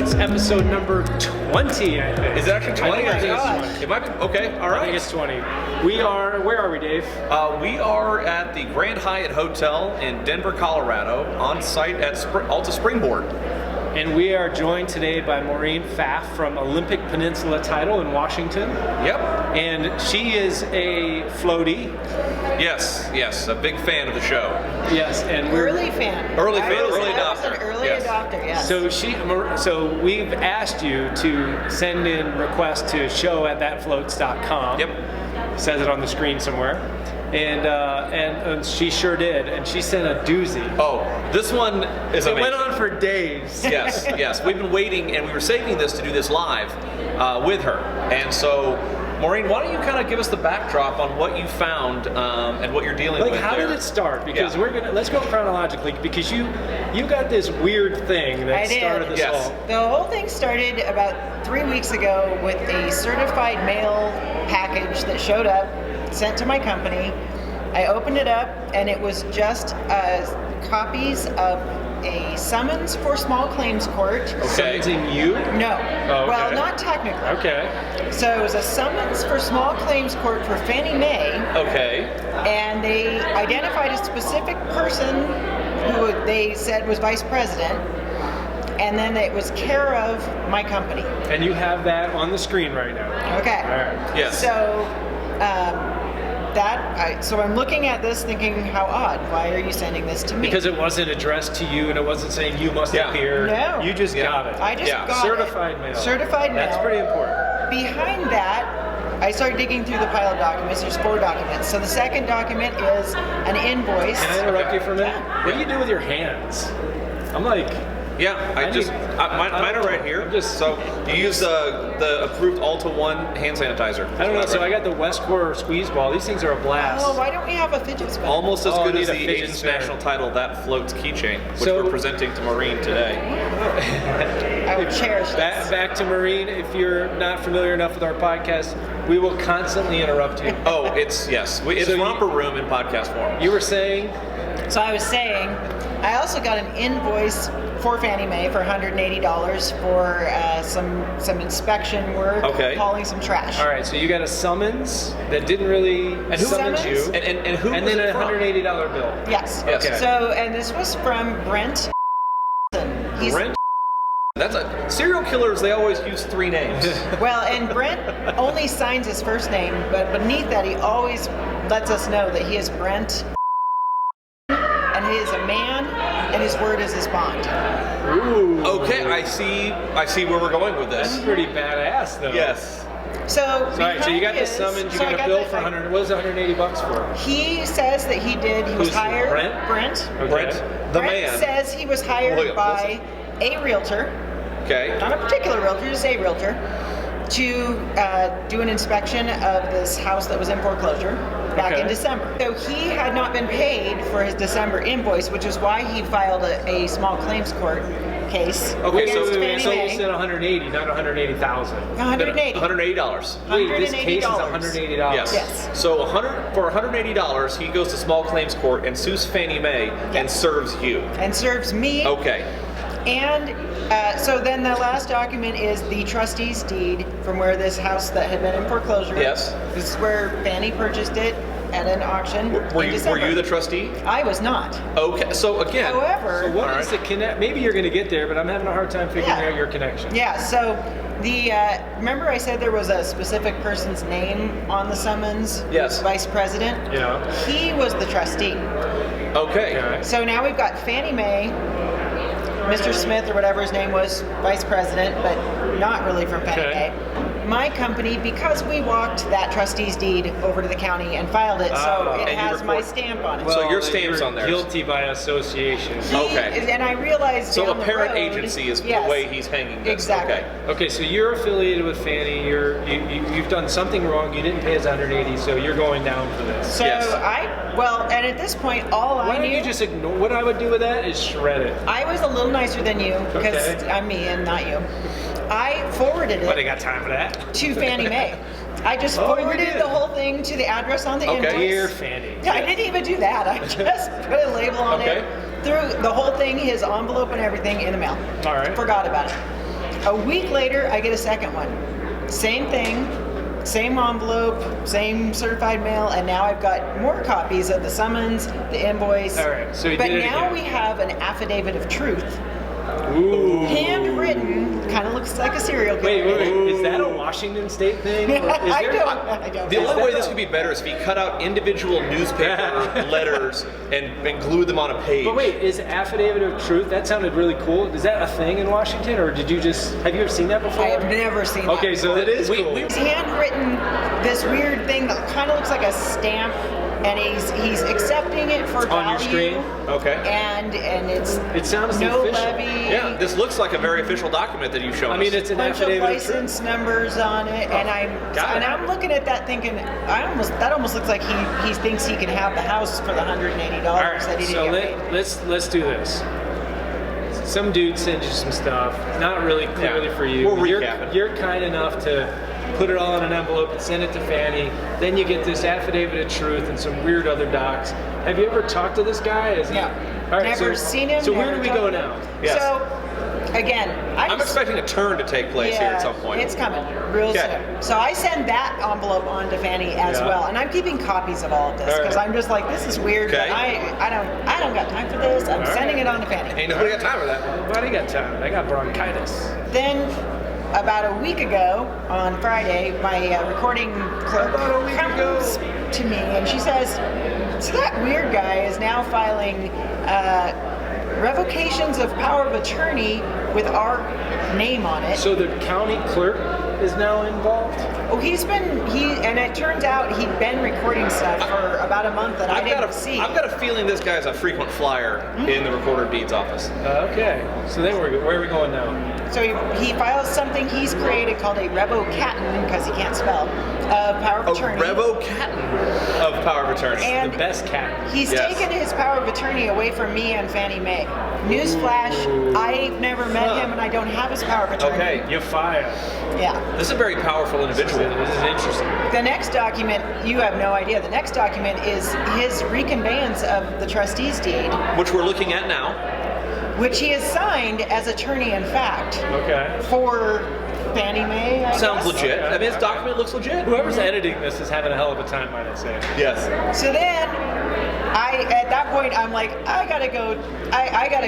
Floats, episode number 20, I think. Is it actually 20? I think it's 20. It might be. Okay, all right. I think it's 20. Where are we, Dave? We are at the Grand Hyatt Hotel in Denver, Colorado, on site at Alta Springboard. And we are joined today by Maureen Pfaff from Olympic Peninsula Title in Washington. Yep. And she is a floaty. Yes, a big fan of the show. Yes, and we're Early adopter. I was an early adopter, yes. So we've asked you to send in requests to show@thatfloats.com. Yep. Says it on the screen somewhere. And she sure did, and she sent a doozy. Oh, this one is amazing. It went on for days. Yes. We've been waiting, and we were saving this to do this live with her. And so, Maureen, why don't you kind of give us the backdrop on what you found and what you're dealing with? Like, how did it start? Because let's go chronologically, because you got this weird thing that started this all. The whole thing started about 3 weeks ago with a certified mail package that showed up, sent to my company. I opened it up, and it was just copies of a summons for small claims court. Okay. Summonsing you? No. Oh, okay. Well, not technically. Okay. So it was a summons for small claims court for Fannie Mae. Okay. And they identified a specific person who they said was vice president, and then it was care of my company. And you have that on the screen right now. Okay. All right. Yes. So so I'm looking at this thinking, how odd. Why are you sending this to me? Because it wasn't addressed to you, and it wasn't saying you must appear. No. You just got it. I just got Certified it. mail. Certified mail. That's pretty important. Behind that, I started digging through the pile of documents. There's 4 documents. So the second document is an invoice. Can I interrupt you for a minute? Yeah. What do you do with your hands? I'm like... Yeah, mine are right here. So you use the approved Alta One hand sanitizer. I don't know. So I got the Westcore squeeze ball. These things are a blast. Oh, why don't we have a fidget spinner? Almost as good I as need the a fidget Agent's spinner. national title, That Floats keychain, which So- we're presenting to Maureen today. I would cherish this. Back to Maureen. If you're not familiar enough with our podcast, we will constantly interrupt you. Oh, it's romper room in podcast form. You were saying? So I was saying, I also got an invoice for Fannie Mae for $180 for some inspection work, hauling some trash. All right, so you got a summons that didn't really summons you, and who and was then it a from? $180 bill. Yes. Okay. So, and this was from Brent. Brent? That's serial killers, they always use 3 names. Well, and Brent only signs his first name, but beneath that he always lets us know that he is Brent, and he is a man, and his word is his bond. Ooh. Okay, I see where we're going with this. That's pretty badass, though. Yes. So, So you got the summons, you got a bill for 100. What was $180 for? He says that he did. He was Who's hired. Brent? Brent. Okay. Brent, the Brent man. says he was hired by a realtor, Okay. not a particular realtor, just a realtor, to do an inspection of this house that was in foreclosure back in December. So he had not been paid for his December invoice, which is why he filed a small claims court case against Fannie So you Mae. said 180, not 180,000. 180. $180. Wait, this case is $180. $180. Yes. So for $180, he goes to small claims court and sues Fannie Mae and serves you. And serves me. Okay. And so then the last document is the trustees' deed from where this house that had been in foreclosure. Yes. This is where Fannie purchased it at an auction Were in you December. the trustee? I was not. Okay. So again. However, So what is the connect? Maybe you're going to get there, but I'm having a hard time figuring out your connection. yeah. So the remember I said there was a specific person's name on the summons. Yes. Vice president. Yeah. He was the trustee. Okay. So now we've got Fannie Mae, Mr. Smith or whatever his name was, vice president, but not really from Fannie Mae. My company, because we walked that trustee's deed over to the county and filed it, so it has my stamp on it. So your stamp's on there. Guilty by association. And I realized So down a parent the road, agency is yes, the way he's hanging this. Exactly. Okay. Okay, so you're affiliated with Fannie. You've done something wrong. You didn't pay us 180, so you're going down for this. So Yes. and at this point, all Why I don't knew, you just ignore? What I would do with that is shred it. I was a little nicer than you because Okay. I'm me and not you. I forwarded But I it got time for that. to Fannie Mae. I just Oh, you forwarded did. the whole thing to the address on the invoice. Dear Fannie. Yeah, I didn't even do that. I just put a label on Okay. it, threw the whole thing, his envelope and everything, in the mail. All right. Forgot about it. A week later, I get a second one. Same thing, same envelope, same certified mail, and now I've got more copies of the summons, the invoice. All right, so you but did it now again. we have an affidavit of truth. Ooh. Handwritten, kind of looks like a serial killer. Wait. Is that a Washington State thing? Or is I there, don't The know. only way this could be better is if you cut out individual newspaper letters and glue them on a page. But wait, is affidavit of truth? That sounded really cool. Is that a thing in Washington, or have you ever seen that before? I have never seen that. Okay, so it is cool. He's handwritten this weird thing that kind of looks like a stamp, and he's accepting it for on value. your screen. Okay. And It sounds no official. Yeah, this looks like a very official document that you've shown I mean, us. it's an bunch of affidavit of truth. license numbers on it, and I'm looking at that thinking, that almost looks like he thinks he can have the house for the $180 All right, that he so didn't get paid. let's do this. Some dude sends you some stuff, not really clearly Yeah. for you. We'll recap it. You're kind enough to put it all in an envelope and send it to Fannie. Then you get this affidavit of truth and some weird other docs. Have you ever talked to this guy? No, All right, never so, seen him. So where never do we talked go to him. now? Yes. So, again, I'm expecting a turn to take place here at some point. It's coming real Okay. soon. So I send that envelope on to Fannie as Yeah. well, and I'm keeping copies of all of this All because right. I'm just like, this is weird, Okay. but I don't got time for this. I'm All sending right. it on to Fannie. Ain't nobody got time for that. Well, I got time. I got bronchitis. Then, about a week ago on Friday, my recording clerk About a week comes to me and she says, "So that weird guy is now filing revocations of power of attorney with our name on it." So the county clerk is now involved? Oh, and it turns out he'd been recording stuff for about a month that I didn't see. I've got a feeling this guy's a frequent flyer in the Recorder of Deeds office. Okay. So then where are we going now? So he files something he's created called a revocaton, because he can't spell, of power of A attorney. revocaton of power of attorney. And The best cat. he's Yes. taken his power of attorney away from me and Fannie Mae. Newsflash, I've never met Huh. him and I don't have his power of attorney. Okay. You're fired. Yeah. This is a very powerful individual. This is interesting. The next document, you have no idea. The next document is his reconveyance of the trustees deed, Which we're looking at now. which he has signed as attorney in fact Okay. for Fannie Mae, I Sounds guess. legit. Okay. I mean, this document looks legit. Whoever's editing this is having a hell of a time, might I say. Yes. So then, at that point, I'm like, I gotta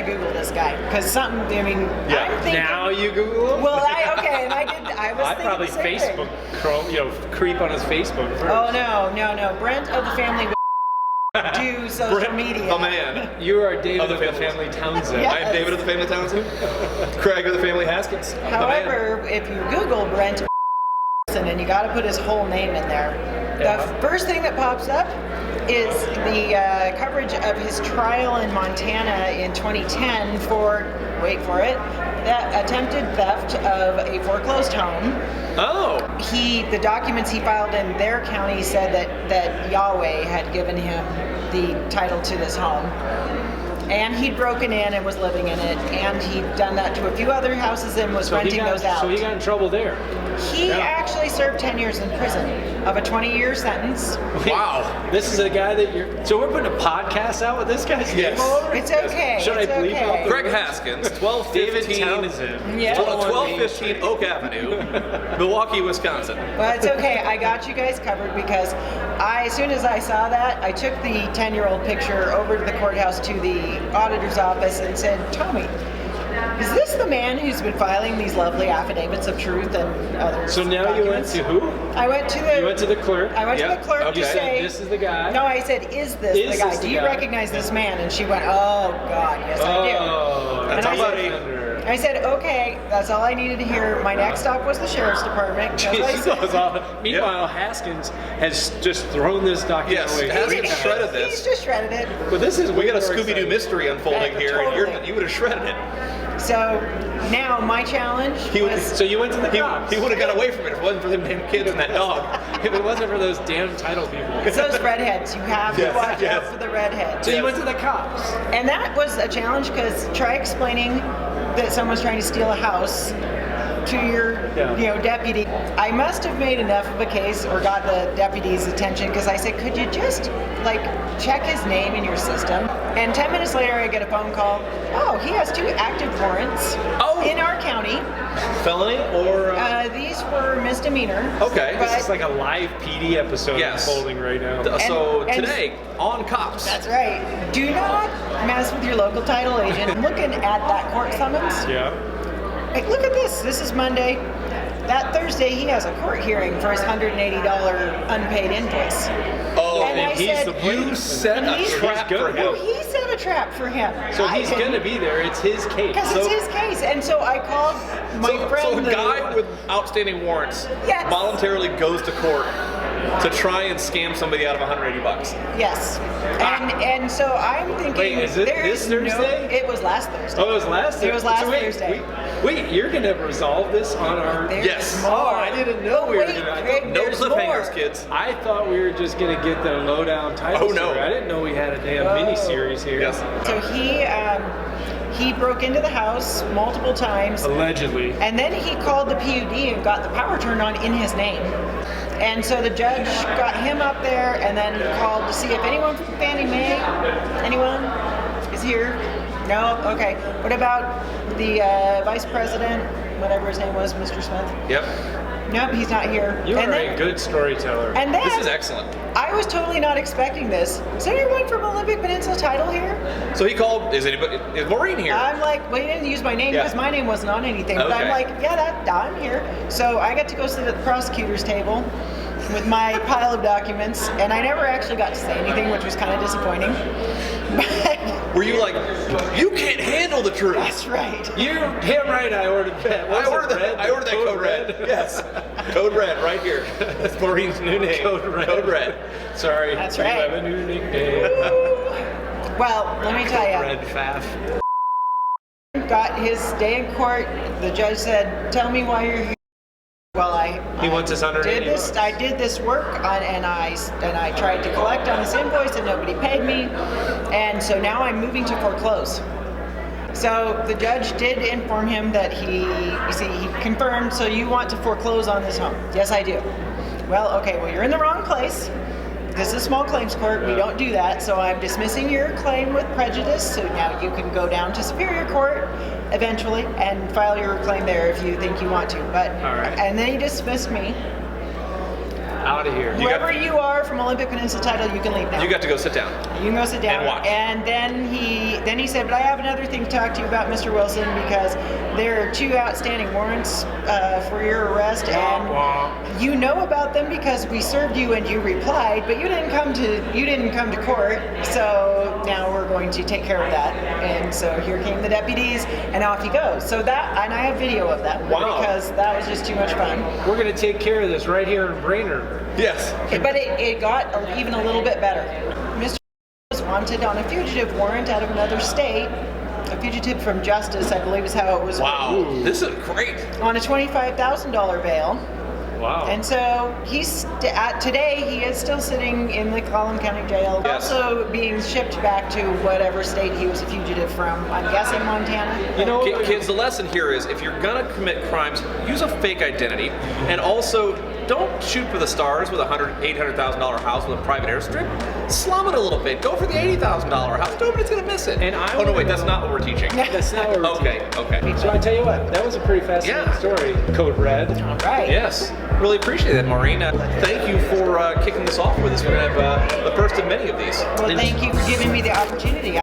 Google this guy, because something, I mean, Yeah. I'm thinking. Now you Google him? Well, and I was I'd thinking probably the same Facebook, thing. creep on his Facebook first. Oh, no. Brent of the family do social Brent, media. the man. You are David Of the of the family. family Townsend. Yeah. I am David of the family Townsend. Craig of the family Haskins. The man. However, if you Google Brent and you got to put his whole name in there, Yeah. the first thing that pops up is the coverage of his trial in Montana in 2010 for, wait for it, that attempted theft of a foreclosed home. Oh. The documents he filed in their county said that Yahweh had given him the title to this home. And he'd broken in and was living in it, and he'd done that to a few other houses and was renting those out. So he got in trouble there. He Yeah. actually served 10 years in prison of a 20-year sentence. Wow. This is a guy that you're. So we're putting a podcast out with this guy's Yes. name all over it? It's okay. Should it's I bleep okay. out the- Craig Haskins, David 1215 Townsend. Yeah. 1215 Oak Avenue, Milwaukee, Wisconsin. But it's okay. I got you guys covered because as soon as I saw that, I took the 10-year-old picture over to the courthouse to the auditor's office and said, Tommy, is this the man who's been filing these lovely affidavits of truth and other So now you went documents? to who? I went to the... You went to the clerk. I went Yeah, to the clerk okay. to You say... said, "This is the guy." No, I said, is this Is the guy? this the Do you guy? recognize this man? And she went, oh, God, yes, I do. Oh, And that's I somebody. I said, okay, that's all I needed to hear. My next stop was the sheriff's department. 'cause I said- Meanwhile, Haskins has just thrown this document Yes, away. Haskins He's shredded this. He's just shredded it. But this is We got a way more Scooby-Doo exciting. mystery unfolding here, and Totally. you would have shredded it. So now my challenge was... So you went to the cops. He would have got away from it if it wasn't for them damn kid and that dog. If it wasn't for those damn title people. It's those redheads. You have to Yes, watch yes. out for the redheads. So you went to the cops. And that was a challenge because try explaining that someone's trying to steal a house to your deputy. I must have made enough of a case or got the deputy's attention because I said, could you just check his name in your system? And 10 minutes later I get a phone call. Oh, he has 2 active warrants in our county. Felony or? These were misdemeanor. Okay. This is like a live PD episode unfolding right now. So today on Cops. That's right. Do not mess with your local title agent. I'm looking at that court summons. Yeah. Look at this. This is Monday. That Thursday, he has a court hearing for his $180 unpaid invoice. Oh, and I he's said, the you set a trap for him. No, he set a trap for him. So he's going to be there. It's his case. Because it's his case. And so I called my friend. So a guy with outstanding warrants voluntarily goes to court to try and scam somebody out of $180. Yes. And so I'm thinking. Wait, is it this Thursday? It was last Thursday. Oh, it was last Thursday. It was last Thursday. Wait, you're going to resolve this on our... Yes. More. Oh, I didn't know we were going to... No cliffhangers, kids. I thought we were just going to get the lowdown title. Oh, no. I didn't know we had a damn mini-series here. Yes. So he broke into the house multiple times. Allegedly. And then he called the PUD and got the power turned on in his name. And so the judge got him up there and then called to see if anyone from Fannie Mae, anyone is here? No? Okay. What about the vice president, whatever his name was, Mr. Smith? Yep. Nope, he's not here. You are a good storyteller. And then, this is excellent. I was totally not expecting this. Is anyone from Olympic Peninsula title here? So he called, is Maureen here? I'm like, well, he didn't use my name because my name wasn't on anything. But I'm like, I'm here. So I got to go sit at the prosecutor's table with my pile of documents, and I never actually got to say anything, which was kind of disappointing. But were you like, you can't handle the truth? that's right. You're damn right. I ordered that. I ordered that code red. Yes. Code red right here. That's Maureen's new name. Code red. Code red. Sorry. That's you right. have a new nickname. Well, let me tell you. Red Pfaff. Got his day in court. The judge said, "Tell me why you're here." Well, He wants his $180. I did this work and I tried to collect on this invoice and nobody paid me, and so now I'm moving to foreclose. So the judge did inform him that he confirmed. So you want to foreclose on this home? Yes, I do. Well, okay. Well, you're in the wrong place. This is a small claims court. We don't do that. So I'm dismissing your claim with prejudice. So now you can go down to Superior Court eventually and file your claim there if you think you want to. But all right. And then he dismissed me. Out of here. Whoever you are from Olympic Peninsula title, you can leave now. You got to go sit down. You can go sit down and watch. And then he said, but I have another thing to talk to you about, Mr. Wilson, because there are 2 outstanding warrants for your arrest, and you know about them because we served you and you replied, but you didn't come to court. So now we're going to take care of that. And so here came the deputies, and off he goes. So that, and I have video of that because that was just too much fun. We're going to take care of this right here in Brainerd. Yes. But it got even a little bit better. Mr. was wanted on a fugitive warrant out of another state. A fugitive from justice, I believe is how it was. Wow. Ooh. This is great. On a $25,000 bail. Wow. And so today he is still sitting in the Collin County Jail. Yes. Also being shipped back to whatever state he was a fugitive from. I'm guessing Montana. You know, kids, the lesson here is if you're gonna commit crimes, use a fake identity, and also don't shoot for the stars with a $800,000 house with a private airstrip. Slum it a little bit. Go for the $80,000 house. Nobody's gonna miss it. And oh no, wait, that's not what we're teaching. That's not what we're teaching. Okay. So I tell you what, that was a pretty fascinating story. Code red. All right. Yes. Really appreciate that, Maureen. Thank you for kicking this off with us. We're gonna have the first of many of these. Well, thank you for giving me the opportunity.